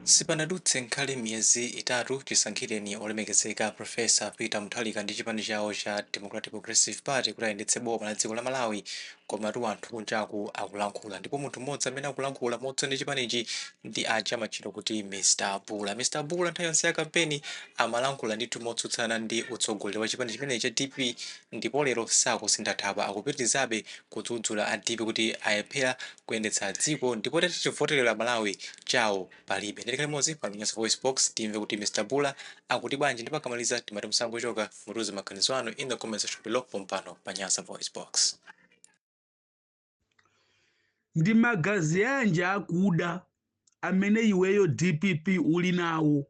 Sipanadutse nkhale miyezi itatu chisankhireni olemekezeka Profesa Peter Mutharika ndi chipani chawo cha Democratic Progressive Party kuti ayendetse boma la dziko la Malawi, komatu anthu kunjaku akulankhula, ndipo munthu mmodzi amene akulankhula motsatira ndi chipanichi ndi aja amatchedwa kuti Mr. Bula. Mr. Bula nthawi yonse ya kampeni amalankhula ndithu motsutsana ndi utsogoleri wa chipani chimene cha DP, ndipo lero sakusintha thapa, akupitirizabe kudzudzula a DP kuti ayephera kuyendetsa dziko ndipo tati chivoterero Malawi chawo palibe. Ndilekale mozi pa Nyasa Voice Box timve kuti Mr. Bula akuti bwanji, ndipo akamaliza timati msango choka mutuze maganizo anu in the comment section below pompano pa Nyasa Voice Box. Ndi magazi anje akuda amene iweyo DPP uli nawo,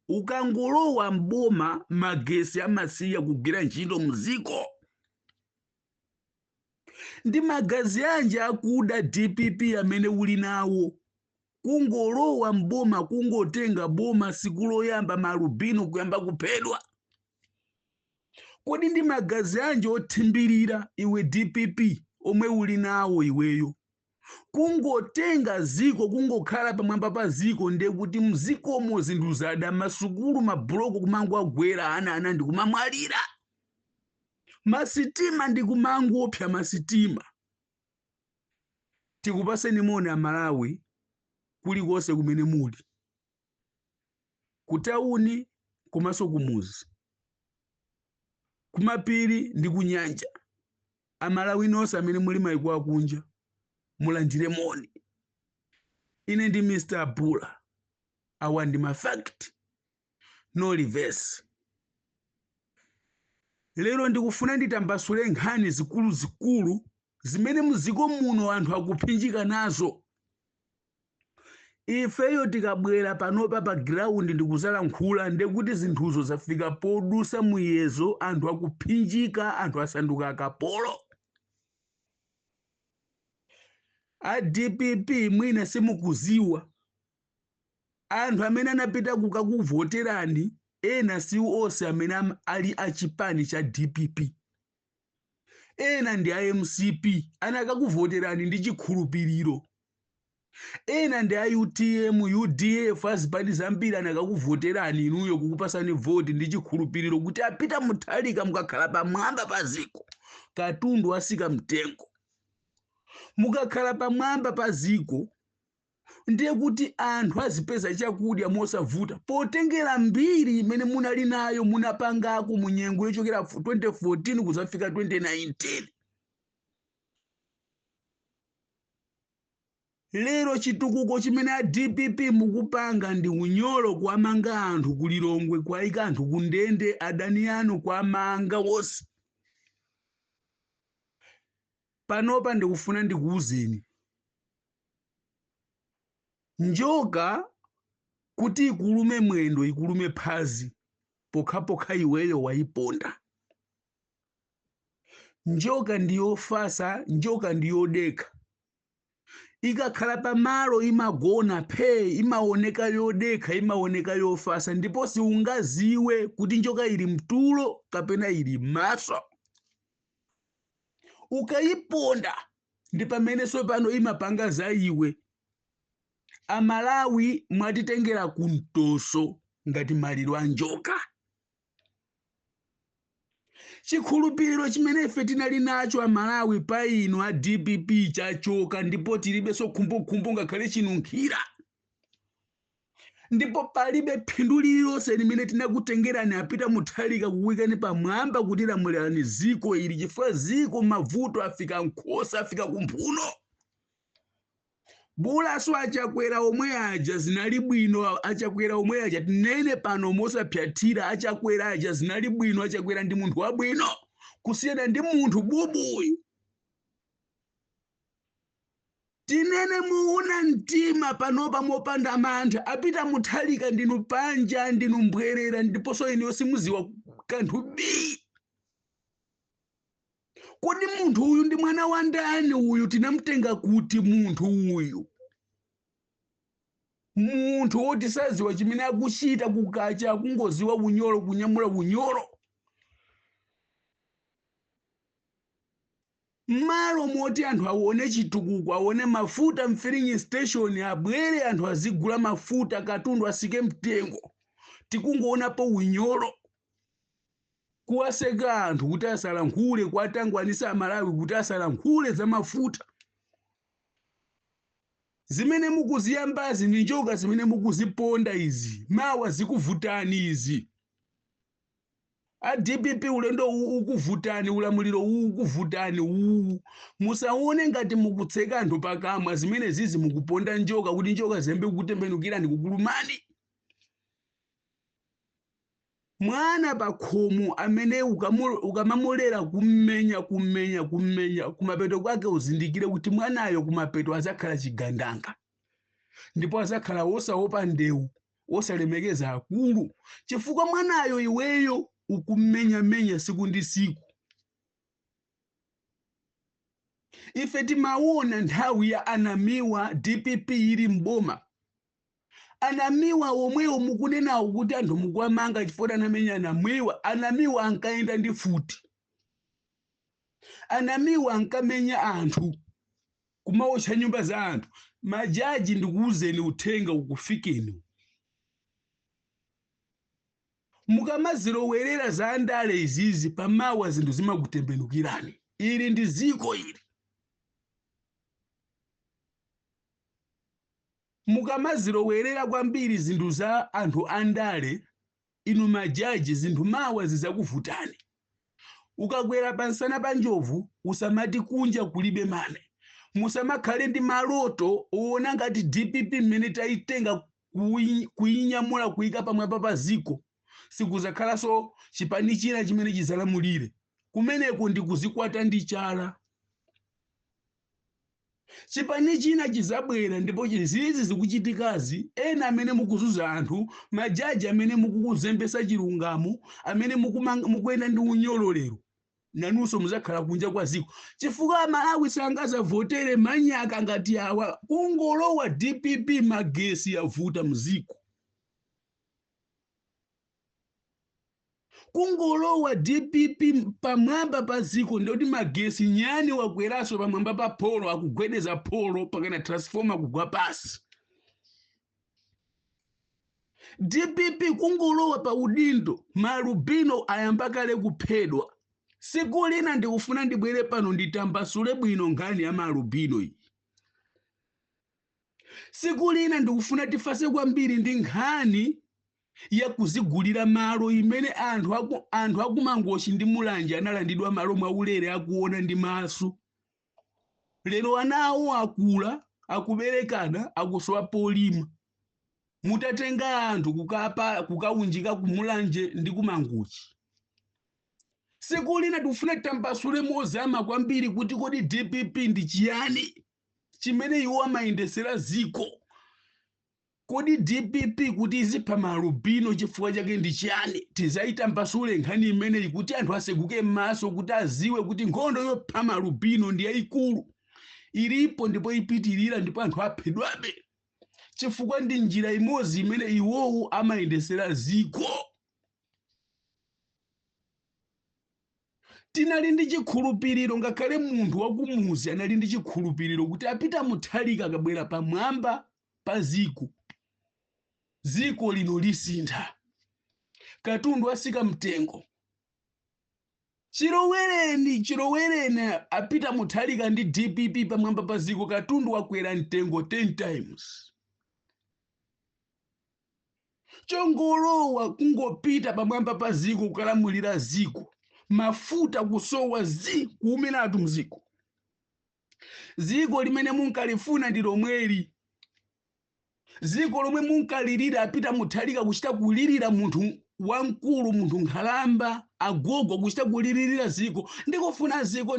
ukangolowa mboma magesi amasiya kugwira ntchito mziko. Ndi magazi anje akuda DPP amene uli nawo, kungolowa mboma kungotenga boma siku loyamba malubino kuyamba kuphedwa. Kodi ndi magazi anje othimbirira iwe DPP omwe uli nawo iweyo, kungotenga ziko kungokhala pamwamba pa ziko ndiye kuti mzikomo zinthu zada masukulu mabuloko kumango agwera ana ndi kumamwalira, masitima ndi kumangopsa masitima. Tikupaseni moni a Malawi kulikonse kumene muli, kutauni komanso kumuzi, kumapiri ndi kunyanja, Amalawi nonse amene muli mayiko akunja mulandire moni. Ine ndi Mr. Bula, awa ndi ma fact no reverse. Lero ndikufuna nditambasule nkhani zikulu zimene muziko muno anthu akuphinjika nazo. Ifeyo tikabwera panopa pa ground ndikuzalankhula ndekuti zinthuzo zafika podusa muyezo, anthu akuphinjika, anthu asanduka akapolo. A DPP mwina simukuziwa, anthu amene anapita kukakuvoterani ena siwo onse amene ali achipani cha DPP. Ena ndi a MCP anakakuvoterani ndi chikhulupiriro. Ena ndi a UTM, UDF, azipani zambiri anakakuvoterani inuyo kukupasani voti ndi chikhulupiriro kuti apita Mutharika mukakhala pamwamba pa ziko, katundu asika mtengo. Mukakhala pamwamba pa ziko ndiye kuti anthu azipeza chakudya mosavuta, potengera mbiri imene munali nayo munapangako mu nyengo yochokera 2014 kuzafika 2019. Lero chitukuko chimene a DPP mukupanga ndi unyolo kuamanga anthu kulilongwe, kwaika anthu kundende, adani anu kuamanga wonse. Panopa ndikufuna ndikuuzeni, njoka kuti ikulume mwendo ikulume phazi, pokhapokha iweyo wayiponda. Njoka ndiyofasa, njoka ndiyodekha. Ikakhala pamalo imagona phe, imaoneka yodekha, imaoneka yofasa, ndipo siungaziwe kuti njoka ili mtulo kapena ili maso. Ukayiponda ndi pamene sopano imapanga za iwe. Amalawi mwatitengera kuntoso ngati maliro a njoka. Chikhulupiriro chimene ife tinali nacho Amalawi pa inu a DPP chachoka, ndipo tilibe so khumbokhumbo ngakhale chinunkhira. Ndipo palibe phindu lililonse limene tinakutengerani apita Mutharika kuwikani pamwamba kuti lamulirani ziko ili, chifukwa ziko mavuto afika nkhosa, afika kumphuno. Bula so achakwera omwe aja zinali bwino, achakwera omwe aja tinene pano mosapyathira, achakwera aja zinali bwino, achakwera ndi munthu wabwino kusiyana ndi munthu bubuyu. Tinene muuna mtima panopa mopanda mantha, apita Mutharika ndinu panja, ndinu mbwerera, ndiponso ine simuziwa kanthu bi. Kodi munthu uyu ndi mwana wa ndani uyu, tinamtenga kuti munthu uyu? Munthu woti saziwa chimene akuchita kukacha, kungoziwa unyolo, kunyamula unyolo. Malo moti anthu aone chitukuko, aone mafuta mfilling station, abwere anthu azigula mafuta, katundu asike mtengo. Tikungonapo unyolo kuwaseka anthu kuti asalankhule, kuwatangwanisa Amalawi kuti asalankhule za mafuta. Zimene mukuziyambazi ni njoka zimene mukuziponda izi, mawa zikuvutani izi. A DPP ulendo ukuvutani, ulamuliro ukuvutani musaone ngati mukutseka anthu pakamwa, zimene zizi mukuponda njoka kuti njoka zembe kutembenukirani kukulumani. Mwana pakhomo amene ukamamolera kummenya kumapeto kwake uzindikire kuti mwanayo kumapeto azakhala chigandanga, ndipo azakhala wosaopa ndewu, wosalemekeza akulu, chifukwa mwanayo iweyo ukummenya siku ndi siku. Ife timaona nthawi ya anamiwa DPP ili mboma. Anamiwa omwewo mukunenawo kuti anthu mukwamanga chifukwa anamenya anamiwa. Anamiwa ankaenda ndi futi. Anamiwa ankamenya anthu kumawotcha nyumba za anthu. Majaji ndikuwuzeni uthenga ukufikeni. Mukamazilowerera za andale izizi pamawa zinthu zimakutembenukirani. Ili ndi ziko ili. Mukamazilowerera kwambiri zinthu za anthu andale, inu majaji zinthu mawa zizakuvutani. Ukakwera pansana pa njovu usamati kunja kulibe mane. Musamakhale ndi maloto oona ngati DPP mmene tayitenga kuyinyamula kuyika pamwamba pa ziko. Sikuzakhalanso chipani china chimene chizalamulire. Kumeneko ndi kuzikwata ndi chala. Chipani china chizabwera ndipo zizi zikuchitikazi, ena amene mukuzunza anthu, majaji amene mukukuzembesa chilungamo, amene mukuyenda ndi unyololero, nanunso muzakhala kunja kwa ziko. Chifukwa Amalawi sangazavotere manyaka ngati awa, kungolowa DPP magesi yavuta mziko. Kungolowa DPP pamwamba pa ziko ndoti magesi nyani wakweraso pamwamba pa polo akugwedeza polo pakana transformer kugwa pasi. DPP kungolowa pa udindo, malubino ayambakale kuphedwa. Siku lina ndikufuna ndibwere pano nditambasule bwino nkhani ya malubino iyi. Siku lina ndikufuna kwambiri ndi nkhani ya kuzigulira malo imene anthu akumangochi ndi mulanje analandidwa malo mwaulere akuona ndi maso. Lero anawo akula, akuberekana, akusowa polima. Mutatenga anthu kukaunjika kumulanje ndi kumangochi. Siku lina tikufuna tambasule mozama kwambiri kuti kodi DPP ndi chiyani chimene iwo amayendesera ziko. Kodi DPP kuti izipha malubino chifukwa chake ndi chiyani. Tizayitambasule nkhani imeneyi kuti anthu aseguke m'maso kuti aziwe kuti nkhondo yopha malubino ndi yayikulu. Ilipo ndipo ipitirira ndipo anthu aphedwabe. Chifukwa ndi njira imodzi imene iwowo amayendesera ziko. Tinali ndi chikhulupiriro ngakhale munthu wakumuzi anali ndi chikhulupiriro kuti apita muthalika akabwera pamwamba pa ziko. Ziko lino lisintha. Katundu asika mtengo. Chilowereni apita muthalika ndi DPP pamwamba pa ziko, katundu wakwera mtengo 10 times. Chongolowa kungopita pamwamba pa ziko kukalamulira ziko. Mafuta kusowa kuumiratu mziko. Ziko limene munkalifuna ndi lomweli. Ziko lomwe munkalirira apita muthalika kuchita kulirira munthu wamkulu, munthu nkhalamba, agogo kuchita kulirira ziko. Ndikufuna ziko.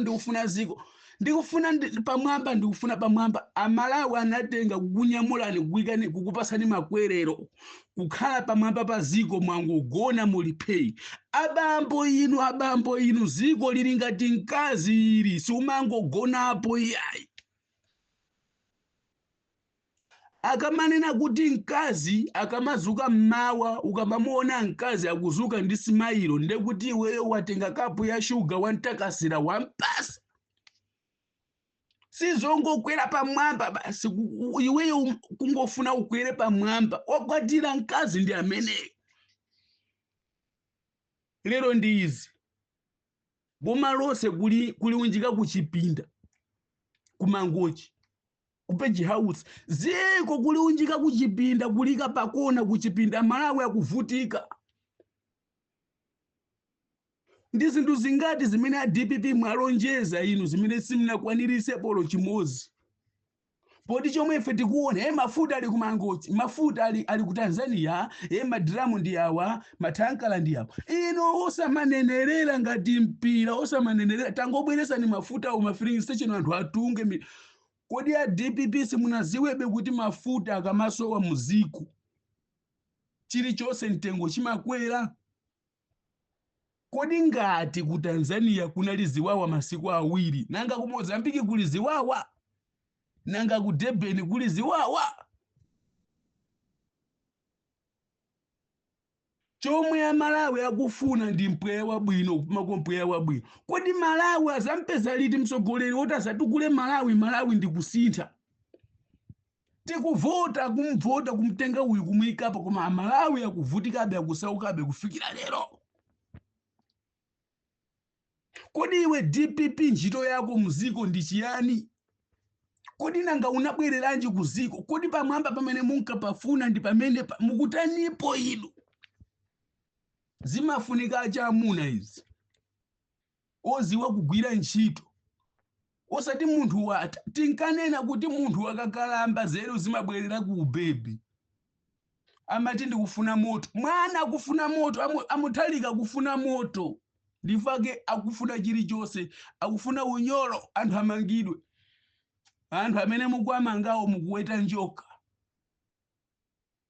Ndikufuna pamwamba, ndikufuna pamwamba. Amalawi anatenga kukunyamulani kukuyikani kukupasani makwerero. Kukhala pamwamba pa ziko mwangogona mulipei. Abambo inu ziko lili ngati mkazi ili siumangogonapo iyayi. Akamanena kuti mkazi akamazuka mmawa ukamamuona mkazi akuzuka ndi simailo ndekuti iweyo watenga kapu ya shuga wantakasira wampasa. sizongokwera pamwamba basi iweyo kungofuna ukwere pamwamba. Wakwatira mkazi ndi ameneyo. Lero ndi izi boma lonse kuliunjika kuchipinda kumangochi kupeji house ziko kuliunjika kuchipinda kulika pakona kuchipinda Malawi akuvutika. Ndi zinthu zingati zimene a DPP mwalonjeza inu zimene simunakwanirise polo chimozi. Poti chomwe ife tikuona mafuta ali kumangochi, mafuta ali ku Tanzania, madramu ndi awa, matankala ndi awa. Ino osamanenerera ngati mpira, osamanenerera tangobweresa ni mafuta au filling station anthu atunge. Kodi a DPP simunaziwebe kuti mafuta akamasowa muziko chilichonse mtengo chimakwera. Kodi ngati ku Tanzania kunali ziwawa masiku awiri, nanga ku Mozambique kuli ziwawa, nanga ku Durban kuli ziwawa. Chomwe ya Malawi akufuna ndi mpweya wabwino, makompweya wabwino. Kodi Malawi azampeza liti msogoleri woti asatukule Malawi ndi kusintha. Tikuvota kumvota kumtenga uyu kumuyikapo koma Malawi akuvutikabe akusaukabe kufikira lero. Kodi iwe DPP ntchito yako muziko ndi chiyani? Kodi nanga unabwereranji kuziko? Kodi pamwamba pamene munkapafuna ndi pamene mukutanipo inu? Zimafunika achamuna izi. Oziwa kugwira ntchito. Osati munthu wata. Tinkanena kuti munthu wakakalamba zero zimabwerera ku ubebi. Amati ndikufuna moto. Mwana akufuna moto, amuthalika kufuna moto. Ndifake akufuna chilichonse, akufuna unyolo, anthu amangidwe. Anthu amene mukuamangawo mukuweta njoka.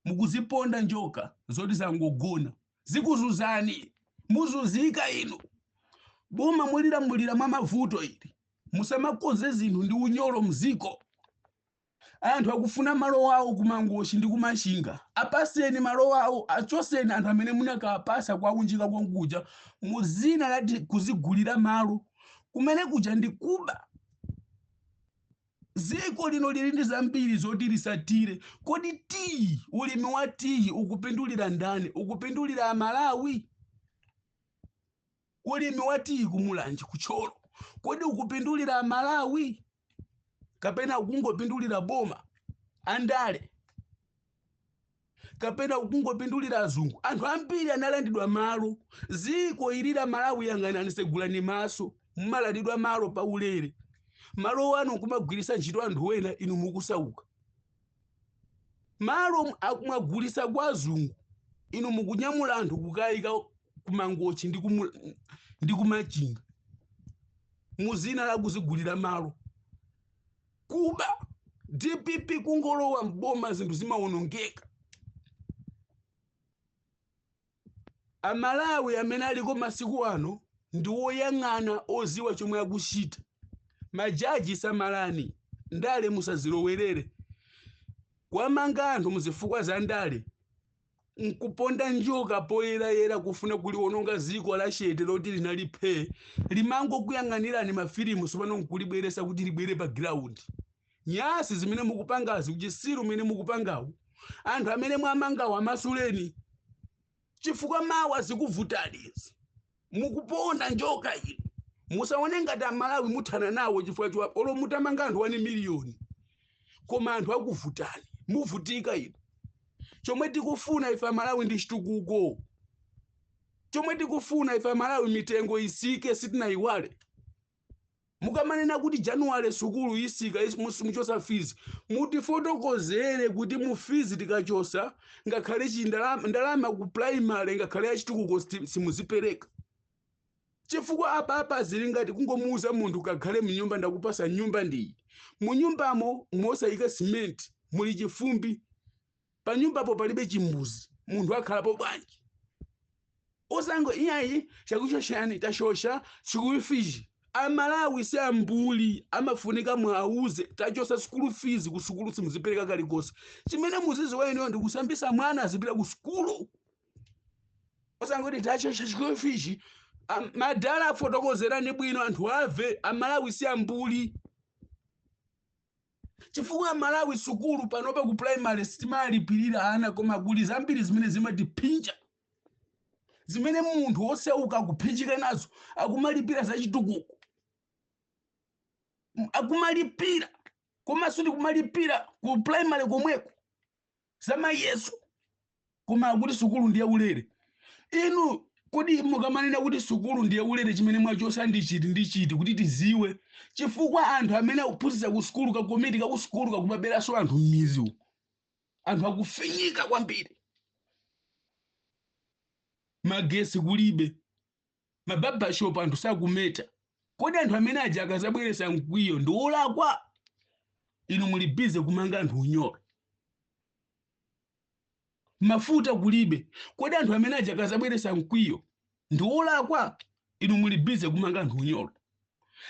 Mukuziponda njoka zoti zangogona. Zikuzuzani, muzuzika inu. Boma mulira mwa mavuto ili. Musamakoze zinthu ndi unyolo mziko. Anthu akufuna malo awo kumangochi ndi kumashinga. Apaseni malo awo, achoseni anthu amene munakapasa kwa unjika kwankuja. Muzina lati kuzigulira malo. Kumene kuja ndi kuba. Ziko lino lili ndi zambiri zoti lisatire. Kodi tii, ulimi wa tii ukupindulira ndani? Ukupindulira Amalawi? Ulimi wa tii kumulanji kucholo. Kodi ukupindulira Amalawi? Kapena ukungopindulira boma andale? Kapena ukungopindulira azungu? Anthu ambiri analandidwa malo. Ziko ilira Malawi yang'ananise gulani maso. Mmalandidwa malo pa ulere. Malo wanu kumagwirisa ntchito anthu wena inu mukusauka. Malo akumagulisa kwa azungu inu mukunyamula anthu kukayika kumangochi ndi kumachinga. Muzina la kuzigulira malo. Kuba DPP kungolowa mboma zinthu zimawonongeka. Amalawi amene aliko masiku ano ndi woyang'ana oziwa chomwe akuchita. Majaji samalani, ndale musazilowerere. Kwamanga anthu muzifukwa za ndale. Nkuponda njoka poyera kufuna kuliwononga ziko la shete loti linalipe. Limango kuyang'anirani mafilimu sopano nkulibweresa kuti libwere pa ground. Nyasi zimene mukupangazi kuchisiru mene mukupangawo. Anthu amene mwamangawo amasuleni. Chifukwa mawa zikuvutalizi. Mukuponda njoka ili. Musaone ngati Amalawi muthana nawo chifukwa chwa olo mutamanga anthu 1 miliyoni. Koma anthu akuvutani. Muvutika ino. Chomwe tikufuna ife Amalawi ndi chitukuko. Chomwe tikufuna ife Amalawi mitengo isike sitinayiwale. Mukamanena kuti January sukulu isika muchosa fees. Mutifotokozere kuti mu fees tikachosa ngakhale ndalama ku primary ngakhale ya chitukuko simuzipereka. Chifukwa apa zili ngati kungomuuza munthu kakhale mnyumba ndakupasa nyumba ndiyi. Mu nyumbamo mosayika cement muli chifumbi. Pa nyumbapo palibe chimbuzi. Munthu akhalapo bwanji. Osango iyayi chakuchoshani tashosha chikuifiji. Amalawi si ambuli amafunika mwauze tachosa school fees ku sukulu simuzipereka kalikonse. Chimene muzizi wenu ndi kusambisa mwana azipita ku sukulu. Osango ndi tachosha chikuifiji. Madala fotokozerani bwino anthu ave Amalawi si ambuli. chifukwa Malawi sukulu panopa ku primary simalipirira ana koma kuli zambiri zimene zimatiphinja zimene munthu wosauka kuphinjika nazo akumalipira zachitukuko akumalipira koma sudi kumalipira ku primary komweko zamayeso koma akuti sukulu ndiye ulere. Inu kodi mukamanena kuti sukulu ndiye ulere chimene mwachosa ndichiti kuti tiziwe chifukwa anthu amene akuphunzitsa ku sukulu kakomiti ka ku sukulu kakumaberaso anthu m'mizi uko anthu akufinyika kwambiri magesi kulibe mababashop anthu sakumeta kodi anthu amene aja akazabweresa mkwiyo ndi olakwa. Inu muli bize kumanga anthu unyolo mafuta kulibe kodi anthu amene aja akazabweresa mkwiyo ndi olakwa. Inu muli bize kumanga anthu unyolo.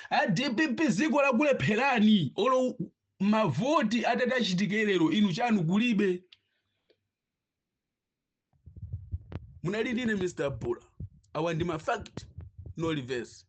A DPP ziko lakulepherani olo mavoti atatachitikira lero inu chanu kulibe. Munali ndine Mr. Pula awa ndi ma fact no reverse.